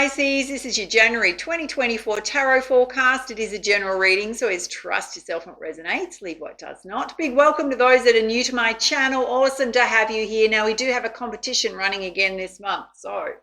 Pisces, this is your January 2024 tarot forecast. It is a general reading, so always trust yourself when it resonates, leave what does not. Big welcome to those that are new to my channel. Awesome to have you here. Now, we do have a competition running again this month, so if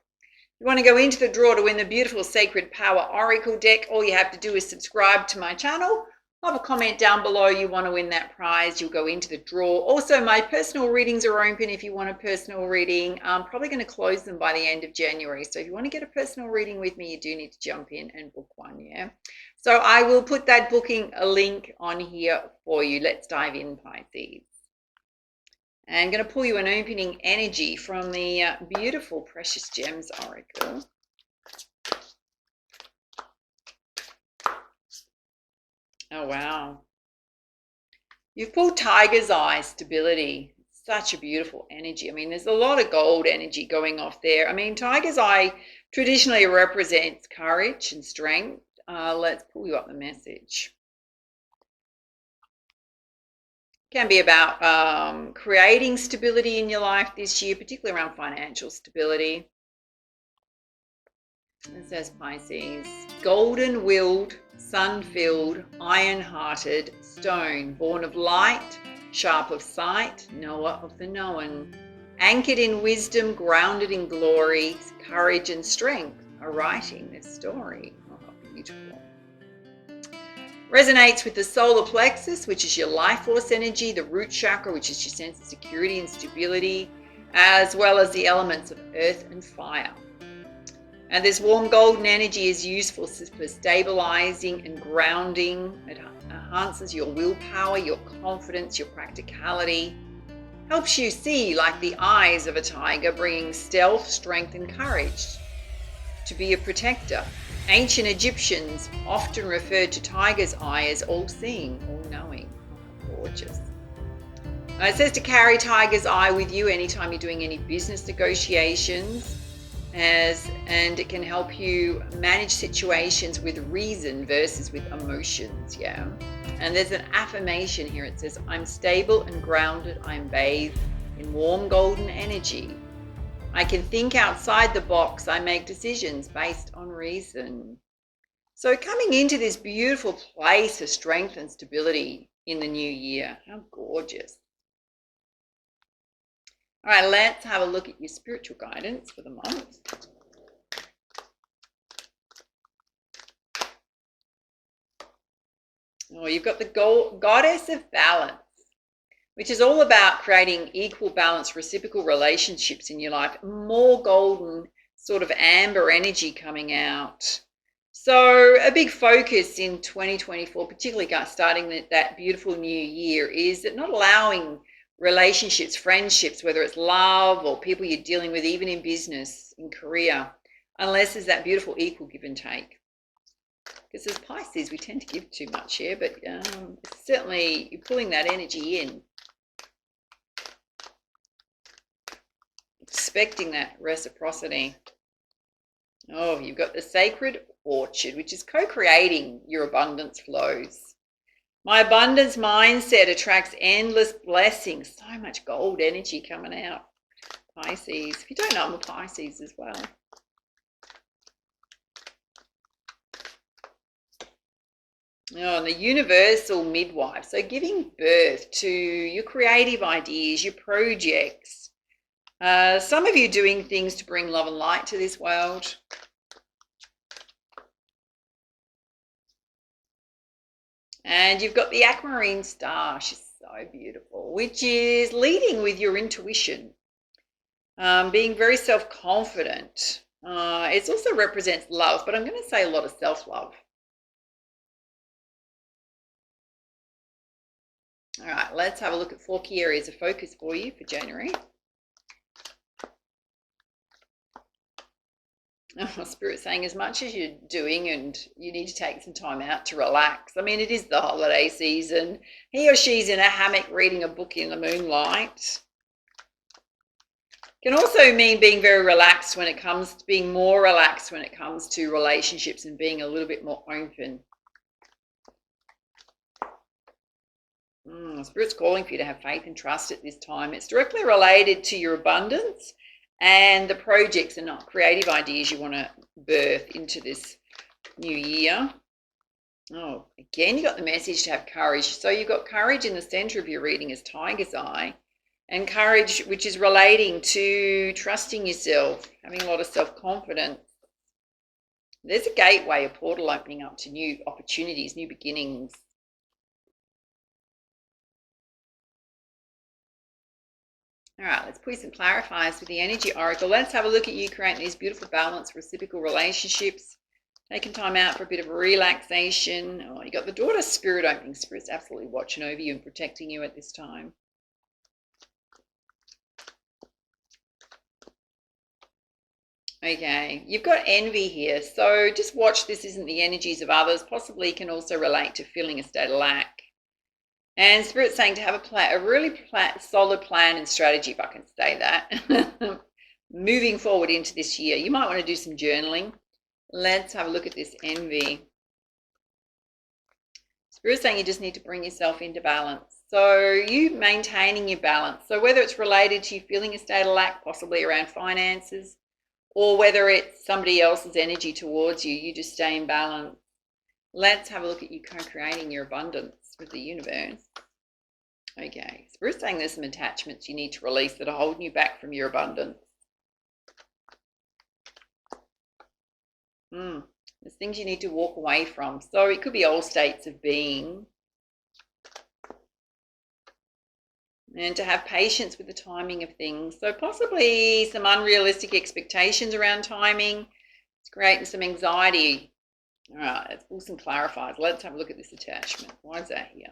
you want to go into the draw to win the beautiful Sacred Power Oracle deck, all you have to do is subscribe to my channel. Have a comment down below you want to win that prize. You'll go into the draw. Also, my personal readings are open if you want a personal reading. I'm probably going to close them by the end of January. So if you want to get a personal reading with me, you do need to jump in and book one, yeah? So I will put that booking a link on here for you. Let's dive in, Pisces. And I'm going to pull you an opening energy from the beautiful Precious Gems Oracle. Oh, wow. You've pulled Tiger's Eye, stability. Such a beautiful energy. I mean, there's a lot of gold energy going off there. I mean, Tiger's Eye traditionally represents courage and strength. Let's pull you up the message. Can be about creating stability in your life this year, particularly around financial stability. It says Pisces, golden-willed, sun-filled, iron-hearted, stone, born of light, sharp of sight, knower of the known, anchored in wisdom, grounded in glory, courage and strength are writing this story. Oh, beautiful. Resonates with the solar plexus, which is your life force energy, the root chakra, which is your sense of security and stability, as well as the elements of earth and fire. And this warm golden energy is useful for stabilizing and grounding. It enhances your willpower, your confidence, your practicality. Helps you see like the eyes of a tiger, bringing stealth, strength, and courage. To be a protector. Ancient Egyptians often referred to tiger's eye as all-seeing, all-knowing. Gorgeous. It says to carry tiger's eye with you anytime you're doing any business negotiations. And it can help you manage situations with reason versus with emotions, yeah. And there's an affirmation here. It says, I'm stable and grounded. I'm bathed in warm golden energy. I can think outside the box. I make decisions based on reason. So coming into this beautiful place of strength and stability in the new year. How gorgeous. All right, let's have a look at your spiritual guidance for the month. Oh, you've got the goddess of balance, which is all about creating equal balance, reciprocal relationships in your life. More golden sort of amber energy coming out. So a big focus in 2024, particularly starting that beautiful new year, is that not allowing relationships, friendships, whether it's love or people you're dealing with, even in business, in career, unless there's that beautiful equal give and take. Because as Pisces, we tend to give too much here, but certainly you're pulling that energy in. Expecting that reciprocity. Oh, you've got the sacred orchard, which is co-creating your abundance flows. My abundance mindset attracts endless blessings. So much gold energy coming out. Pisces. If you don't know, I'm a Pisces as well. Oh, and the universal midwife. So giving birth to your creative ideas, your projects. Some of you doing things to bring love and light to this world. And you've got the aquamarine star. She's so beautiful, which is leading with your intuition, being very self-confident. It also represents love, but I'm going to say a lot of self-love. All right, let's have a look at 4 key areas of focus for you for January. Oh, Spirit saying as much as you're doing and you need to take some time out to relax. I mean, it is the holiday season. He or she's in a hammock reading a book in the moonlight. Can also mean being very relaxed when it comes to being more relaxed when it comes to relationships and being a little bit more open. Spirit's calling for you to have faith and trust at this time. It's directly related to your abundance and the projects and not creative ideas you want to birth into this new year. Oh, again, you got the message to have courage. So you've got courage in the center of your reading as Tiger's Eye, and courage, which is relating to trusting yourself, having a lot of self-confidence. There's a gateway, a portal opening up to new opportunities, new beginnings. All right, let's put some clarifiers with the energy oracle. Let's have a look at you creating these beautiful, balanced, reciprocal relationships. Taking time out for a bit of relaxation. Oh, you got the daughter spirit opening. Spirit's absolutely watching over you and protecting you at this time. Okay, you've got envy here. So just watch this isn't the energies of others. Possibly can also relate to feeling a state of lack. And Spirit's saying to have a really solid plan and strategy, if I can say that, moving forward into this year. You might want to do some journaling. Let's have a look at this envy. Spirit's saying you just need to bring yourself into balance. So you maintaining your balance. So whether it's related to you feeling a state of lack, possibly around finances, or whether it's somebody else's energy towards you, you just stay in balance. Let's have a look at you co-creating your abundance with the universe. Okay, Spirit's saying there's some attachments you need to release that are holding you back from your abundance. There's things you need to walk away from. So it could be old states of being. And to have patience with the timing of things. So possibly some unrealistic expectations around timing. It's creating some anxiety. All right, let's pull some clarifiers. Let's have a look at this attachment. Why is that here?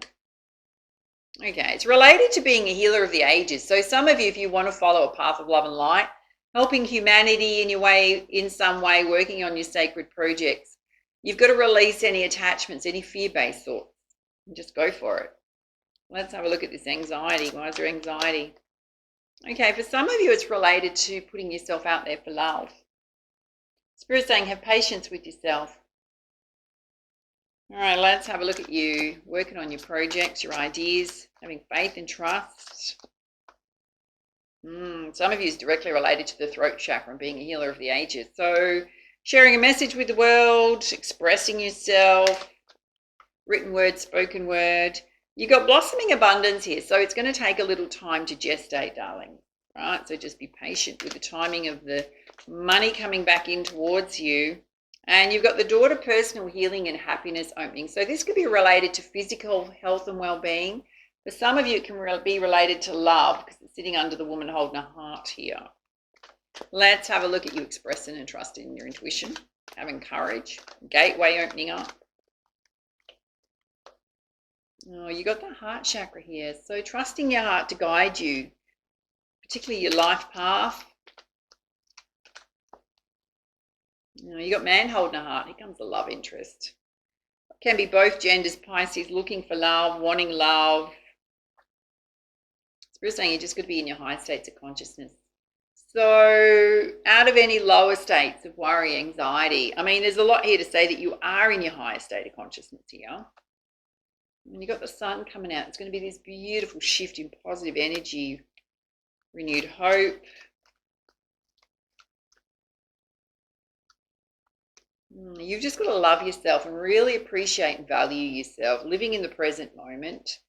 Okay, it's related to being a healer of the ages. So some of you, if you want to follow a path of love and light, helping humanity in your way, in some way, working on your sacred projects, you've got to release any attachments, any fear-based thoughts, and just go for it. Let's have a look at this anxiety. Why is there anxiety? Okay, for some of you, it's related to putting yourself out there for love. Spirit's saying have patience with yourself. All right, let's have a look at you working on your projects, your ideas, having faith and trust. Some of you is directly related to the throat chakra and being a healer of the ages. So sharing a message with the world, expressing yourself, written word, spoken word. You've got blossoming abundance here. So it's going to take a little time to gestate, darling. Right? So just be patient with the timing of the money coming back in towards you. And you've got the daughter personal healing and happiness opening. So this could be related to physical health and well-being. For some of you, it can be related to love because it's sitting under the woman holding a heart here. Let's have a look at you expressing and trusting your intuition, having courage, gateway opening up. Oh, you got the heart chakra here. So trusting your heart to guide you, particularly your life path. You got man holding a heart. Here comes the love interest. It can be both genders, Pisces, looking for love, wanting love. Spirit saying you just got to be in your high states of consciousness. So out of any lower states of worry, anxiety, I mean, there's a lot here to say that you are in your higher state of consciousness here. When you got the sun coming out, it's going to be this beautiful shift in positive energy, renewed hope. You've just got to love yourself and really appreciate and value yourself, living in the present moment,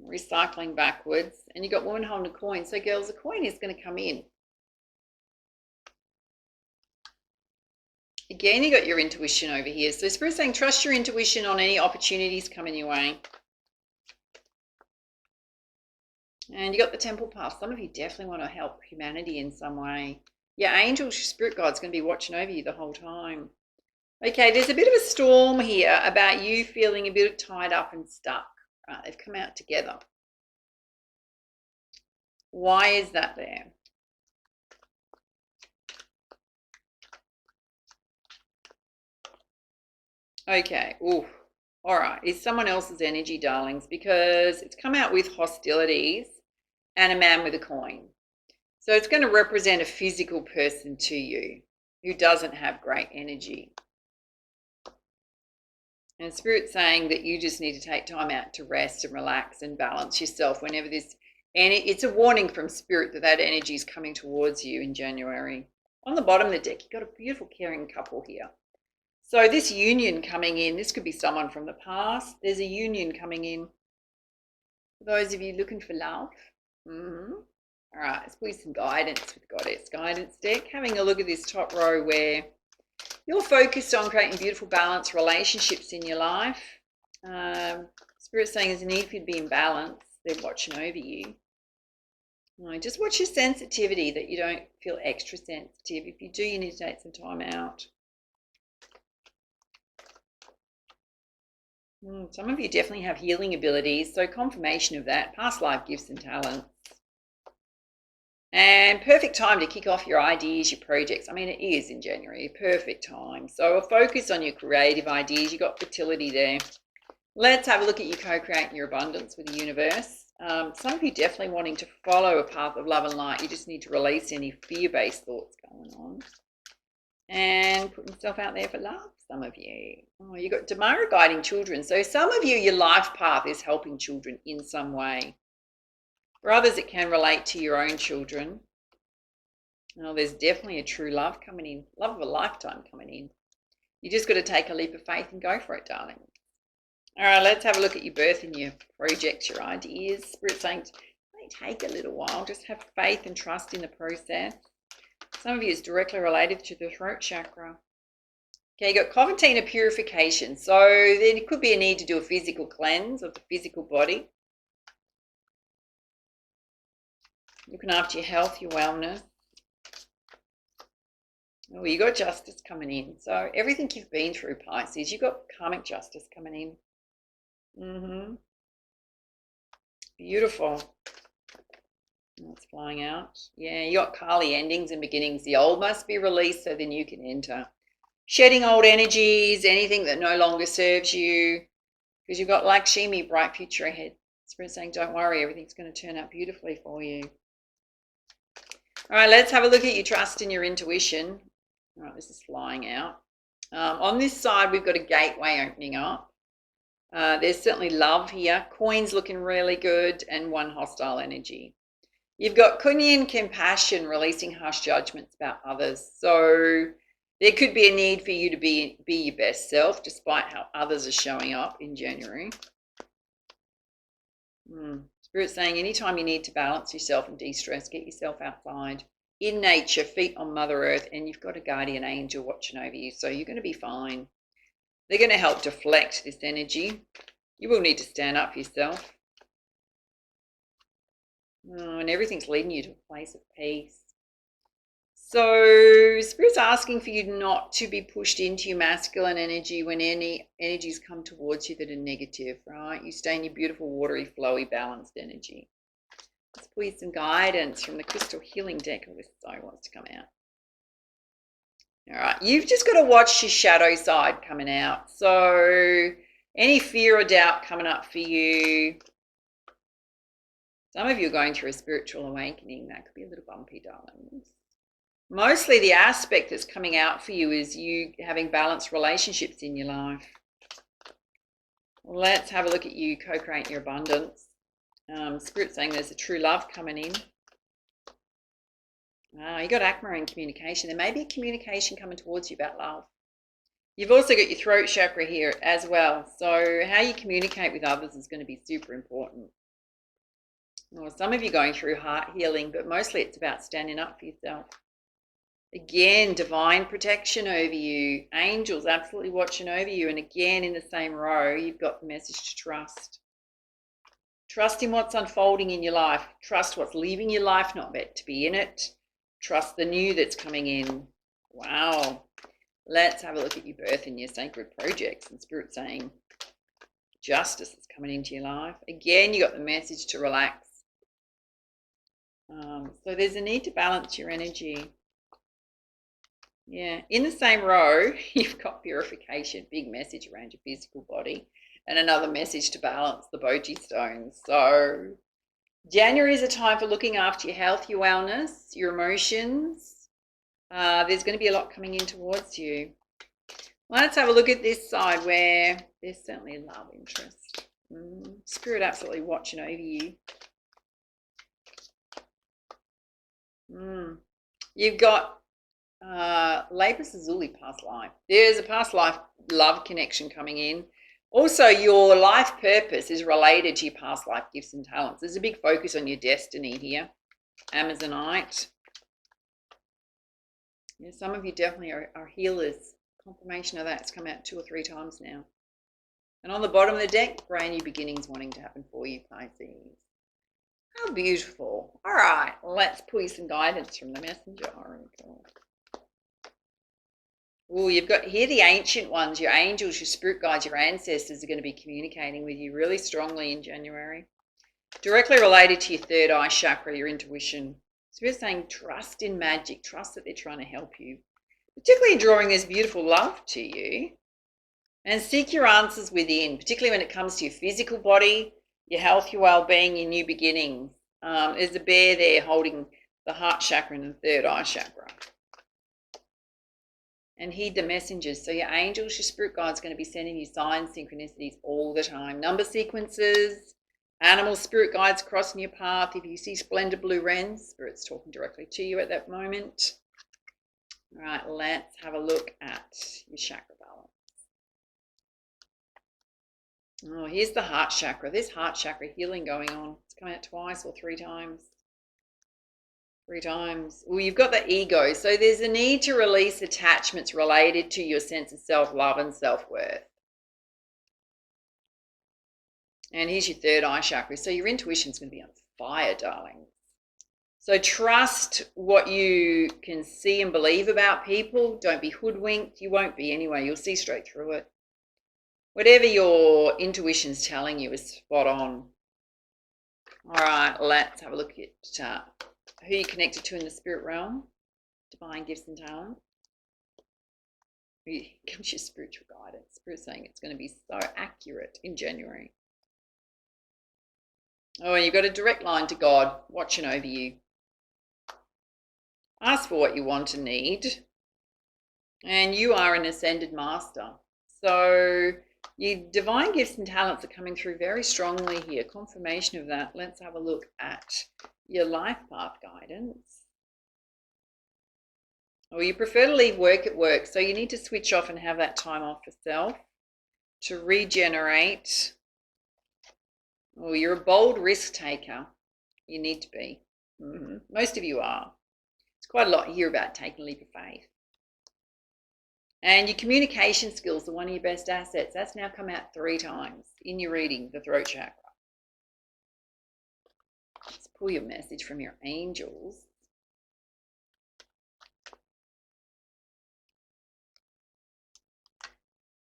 recycling backwards. And you've got woman holding a coin. So girls, a coin is going to come in. Again, you got your intuition over here. So Spirit's saying trust your intuition on any opportunities coming your way. And you got the temple path. Some of you definitely want to help humanity in some way. Your angel, your spirit guide's going to be watching over you the whole time. Okay, there's a bit of a storm here about you feeling a bit tied up and stuck. Right, they've come out together. Why is that there? Okay, ooh, all right. It's someone else's energy, darlings, because it's come out with hostilities and a man with a coin. So it's going to represent a physical person to you who doesn't have great energy. And Spirit's saying that you just need to take time out to rest and relax and balance yourself whenever this And it's a warning from Spirit that that energy is coming towards you in January. On the bottom of the deck, you've got a beautiful caring couple here. So this union coming in, this could be someone from the past. There's a union coming in. For those of you looking for love. All right, let's put some guidance with Goddess Guidance deck. Having a look at this top row where you're focused on creating beautiful, balanced relationships in your life. Spirit's saying there's a need for you to be in balance. They're watching over you. Just watch your sensitivity, that you don't feel extra sensitive. If you do, you need to take some time out. Some of you definitely have healing abilities, so confirmation of that, past life gifts and talents. And perfect time to kick off your ideas, your projects. I mean, it is in January, a perfect time. So a focus on your creative ideas. You've got fertility there. Let's have a look at you co-creating your abundance with the universe. Some of you definitely wanting to follow a path of love and light. You just need to release any fear-based thoughts going on. And put yourself out there for love, some of you. Oh, you've got Damara guiding children. So some of you, your life path is helping children in some way. For others, it can relate to your own children. Oh, there's definitely a true love coming in. Love of a lifetime coming in. You just got to take a leap of faith and go for it, darling. All right, let's have a look at your birth and your projects, your ideas. Spirit saying it may take a little while. Just have faith and trust in the process. Some of you is directly related to the throat chakra. Okay, you got Coventina purification. So there could be a need to do a physical cleanse of the physical body. Looking after your health, your wellness. Oh, you got justice coming in. So everything you've been through, Pisces, you've got karmic justice coming in. Beautiful. It's flying out. Yeah, you got Kali endings and beginnings. The old must be released so the new can enter. Shedding old energies, anything that no longer serves you. Because you've got Lakshmi, bright future ahead. Spirit saying, don't worry, everything's going to turn out beautifully for you. All right, let's have a look at your trust and your intuition. All right, this is flying out. On this side, we've got a gateway opening up. There's certainly love here. Coins looking really good, and one hostile energy. You've got Kunyin compassion, releasing harsh judgments about others. So there could be a need for you to be your best self, despite how others are showing up in January. Spirit's saying anytime you need to balance yourself and de-stress, get yourself outside in nature, feet on Mother Earth, and you've got a guardian angel watching over you, so you're going to be fine. They're going to help deflect this energy. You will need to stand up for yourself. And everything's leading you to a place of peace. So Spirit's asking for you not to be pushed into your masculine energy when any energies come towards you that are negative, right? You stay in your beautiful, watery, flowy, balanced energy. Let's pull you some guidance from the Crystal Healing deck. Oh, this so wants to come out. All right, you've just got to watch your shadow side coming out. So any fear or doubt coming up for you. Some of you are going through a spiritual awakening. That could be a little bumpy, darlings. Mostly the aspect that's coming out for you is you having balanced relationships in your life. Let's have a look at you co-creating your abundance. Spirit saying there's a true love coming in. You got aquamarine communication. There may be a communication coming towards you about love. You've also got your throat chakra here as well. So how you communicate with others is going to be super important. Well, some of you are going through heart healing, but mostly it's about standing up for yourself. Again, divine protection over you. Angels absolutely watching over you. And again, in the same row, you've got the message to trust. Trust in what's unfolding in your life. Trust what's leaving your life, not meant to be in it. Trust the new that's coming in. Wow. Let's have a look at your birth and your sacred projects. And Spirit saying justice is coming into your life. Again, you got the message to relax. So there's a need to balance your energy. Yeah, in the same row, you've got purification, big message around your physical body, and another message to balance the Boji stones. So January is a time for looking after your health, your wellness, your emotions. There's going to be a lot coming in towards you. Let's have a look at this side where there's certainly a love interest. Spirit absolutely watching over you. You've got Lapis Lazuli, past life. There's a past life love connection coming in. Also, your life purpose is related to your past life gifts and talents. There's a big focus on your destiny here. Amazonite. Yeah, some of you definitely are healers. Confirmation of that's come out 2 or 3 times now. And on the bottom of the deck, brand new beginnings wanting to happen for you, Pisces. How beautiful. All right, let's pull you some guidance from the messenger oracle. Oh, you've got here the ancient ones, your angels, your spirit guides, your ancestors are going to be communicating with you really strongly in January. Directly related to your third eye chakra, your intuition. So we're saying trust in magic, trust that they're trying to help you, particularly in drawing this beautiful love to you. And seek your answers within, particularly when it comes to your physical body, your health, your well-being, your new beginnings. There's a bear there holding the heart chakra and the third eye chakra. And heed the messengers. So your angels, your spirit guides are going to be sending you signs, synchronicities all the time. Number sequences, animal spirit guides crossing your path. If you see splendid blue wrens, spirit's talking directly to you at that moment. All right, let's have a look at your chakra balance. Oh, here's the heart chakra. There's heart chakra healing going on. It's come out twice or 3 times. 3 times. Well, you've got the ego. So there's a need to release attachments related to your sense of self-love and self-worth. And here's your third eye chakra. So your intuition's going to be on fire, darling. So trust what you can see and believe about people. Don't be hoodwinked. You won't be anyway. You'll see straight through it. Whatever your intuition's telling you is spot on. All right, let's have a look at who you're connected to in the spirit realm. Divine gifts and talents. Here comes your spiritual guidance. Spirit's saying it's going to be so accurate in January. Oh, and you've got a direct line to God watching over you. Ask for what you want and need. And you are an ascended master. So your divine gifts and talents are coming through very strongly here. Confirmation of that. Let's have a look at your life path guidance. Well, you prefer to leave work at work, so you need to switch off and have that time off for self to regenerate. Oh, you're a bold risk taker. You need to be. Most of you are. It's quite a lot here about taking a leap of faith. And your communication skills are one of your best assets. That's now come out 3 times in your reading, the throat chakra. Let's pull your message from your angels.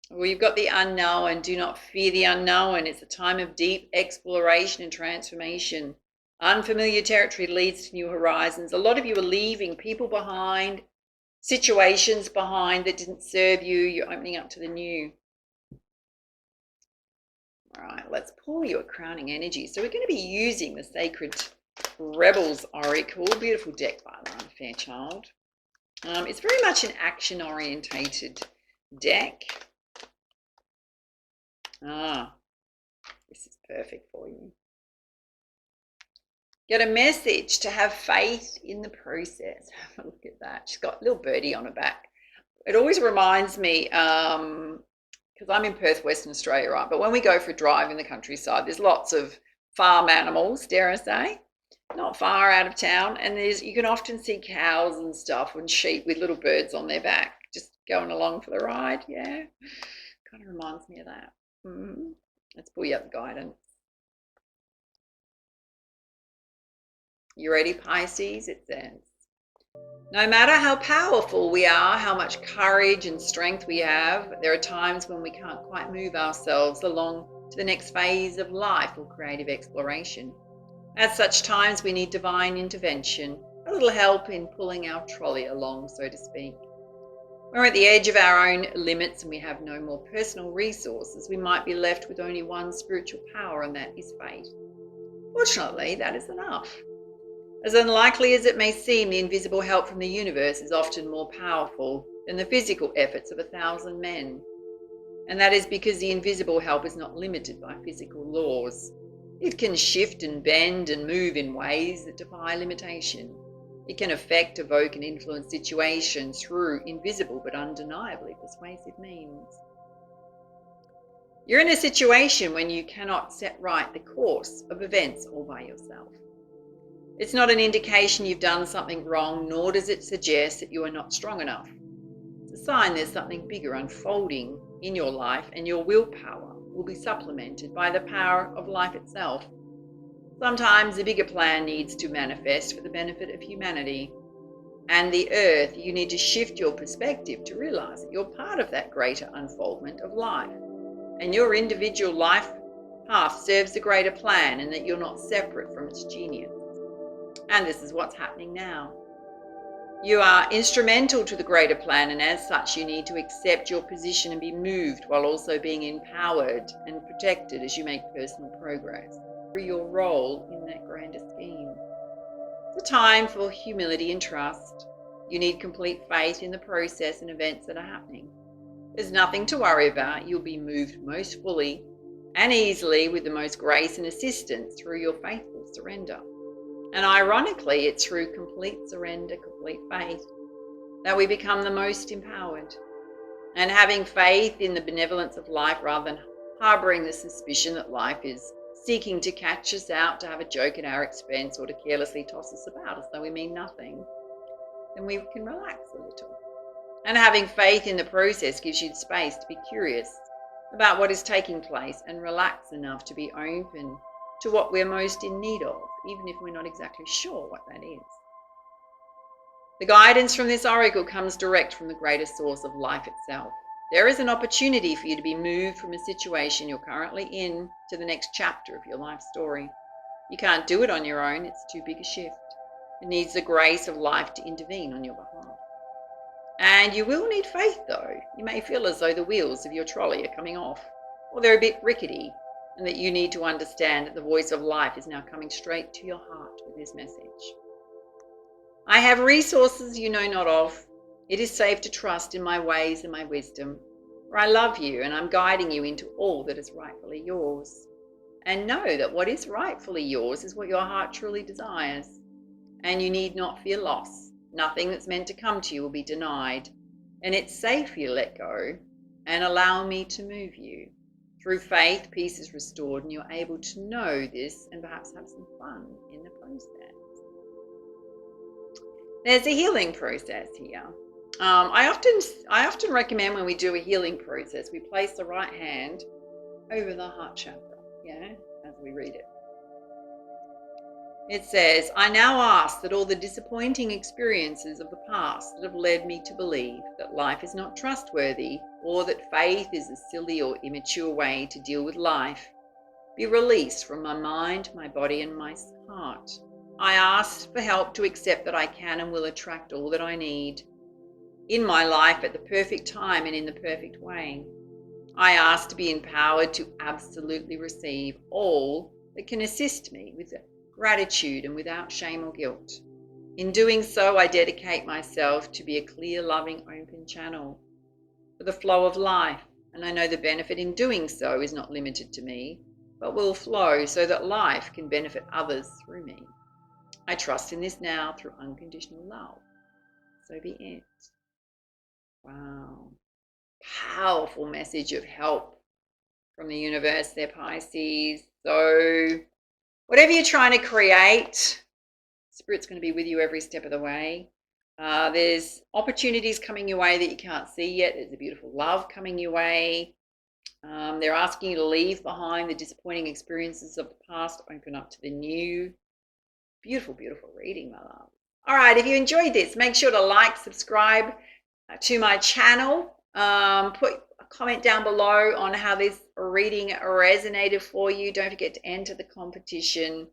Well, you've got the unknown. Do not fear the unknown. It's a time of deep exploration and transformation. Unfamiliar territory leads to new horizons. A lot of you are leaving people behind, situations behind that didn't serve you. You're opening up to the new. All right, let's pull your crowning energy. So we're going to be using the Sacred Rebels Oracle. Beautiful deck, by the way, Fairchild. It's very much an action-orientated deck. This is perfect for you. Get a message to have faith in the process. Have a look at that. She's got a little birdie on her back. It always reminds me, because I'm in Perth, Western Australia, right? But when we go for a drive in the countryside, there's lots of farm animals, dare I say, not far out of town. And you can often see cows and stuff and sheep with little birds on their back, just going along for the ride. Yeah, kind of reminds me of that. Let's pull you up the guidance. You ready, Pisces? It says, no matter how powerful we are, how much courage and strength we have, there are times when we can't quite move ourselves along to the next phase of life or creative exploration. At such times, we need divine intervention, a little help in pulling our trolley along, so to speak. We're at the edge of our own limits and we have no more personal resources. We might be left with only one spiritual power, and that is faith. Fortunately, that is enough. As unlikely as it may seem, the invisible help from the universe is often more powerful than the physical efforts of 1,000 men. And that is because the invisible help is not limited by physical laws. It can shift and bend and move in ways that defy limitation. It can affect, evoke, and influence situations through invisible but undeniably persuasive means. You're in a situation when you cannot set right the course of events all by yourself. It's not an indication you've done something wrong, nor does it suggest that you are not strong enough. It's a sign there's something bigger unfolding in your life, and your willpower will be supplemented by the power of life itself. Sometimes a bigger plan needs to manifest for the benefit of humanity and the earth. You need to shift your perspective to realize that you're part of that greater unfoldment of life, and your individual life path serves the greater plan, and that you're not separate from its genius. And this is what's happening now. You are instrumental to the greater plan, and as such you need to accept your position and be moved while also being empowered and protected as you make personal progress through your role in that grander scheme. It's a time for humility and trust. You need complete faith in the process and events that are happening. There's nothing to worry about. You'll be moved most fully and easily with the most grace and assistance through your faithful surrender. And ironically, it's through complete surrender, complete faith, that we become the most empowered. And having faith in the benevolence of life rather than harboring the suspicion that life is seeking to catch us out, to have a joke at our expense, or to carelessly toss us about as though we mean nothing, then we can relax a little. And having faith in the process gives you the space to be curious about what is taking place and relax enough to be open to what we're most in need of, even if we're not exactly sure what that is. The guidance from this oracle comes direct from the greater source of life itself. There is an opportunity for you to be moved from a situation you're currently in to the next chapter of your life story. You can't do it on your own. It's too big a shift. It needs the grace of life to intervene on your behalf. And you will need faith, though. You may feel as though the wheels of your trolley are coming off, or they're a bit rickety, and that you need to understand that the voice of life is now coming straight to your heart with this message. I have resources you know not of. It is safe to trust in my ways and my wisdom, for I love you and I'm guiding you into all that is rightfully yours. And know that what is rightfully yours is what your heart truly desires. And you need not fear loss. Nothing that's meant to come to you will be denied. And it's safe you let go and allow me to move you. Through faith, peace is restored, and you're able to know this and perhaps have some fun in the process. There's a healing process here. I often recommend when we do a healing process, we place the right hand over the heart chakra, as we read it. It says, I now ask that all the disappointing experiences of the past that have led me to believe that life is not trustworthy, or that faith is a silly or immature way to deal with life, be released from my mind, my body, and my heart. I ask for help to accept that I can and will attract all that I need in my life at the perfect time and in the perfect way. I ask to be empowered to absolutely receive all that can assist me with gratitude and without shame or guilt. In doing so, I dedicate myself to be a clear, loving, open channel for the flow of life, and I know the benefit in doing so is not limited to me, but will flow so that life can benefit others through me. I trust in this now through unconditional love. So be it. Wow. Powerful message of help from the universe there, Pisces. So whatever you're trying to create, Spirit's going to be with you every step of the way. There's opportunities coming your way that you can't see yet. There's a beautiful love coming your way. They're asking you to leave behind the disappointing experiences of the past, open up to the new. Beautiful, beautiful reading, my love. All right, if you enjoyed this, make sure to like, subscribe to my channel. Put a comment down below on how this reading resonated for you. Don't forget to enter the competition.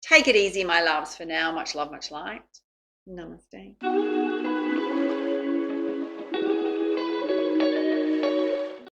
Take it easy, my loves, for now. Much love, much light. Namaste.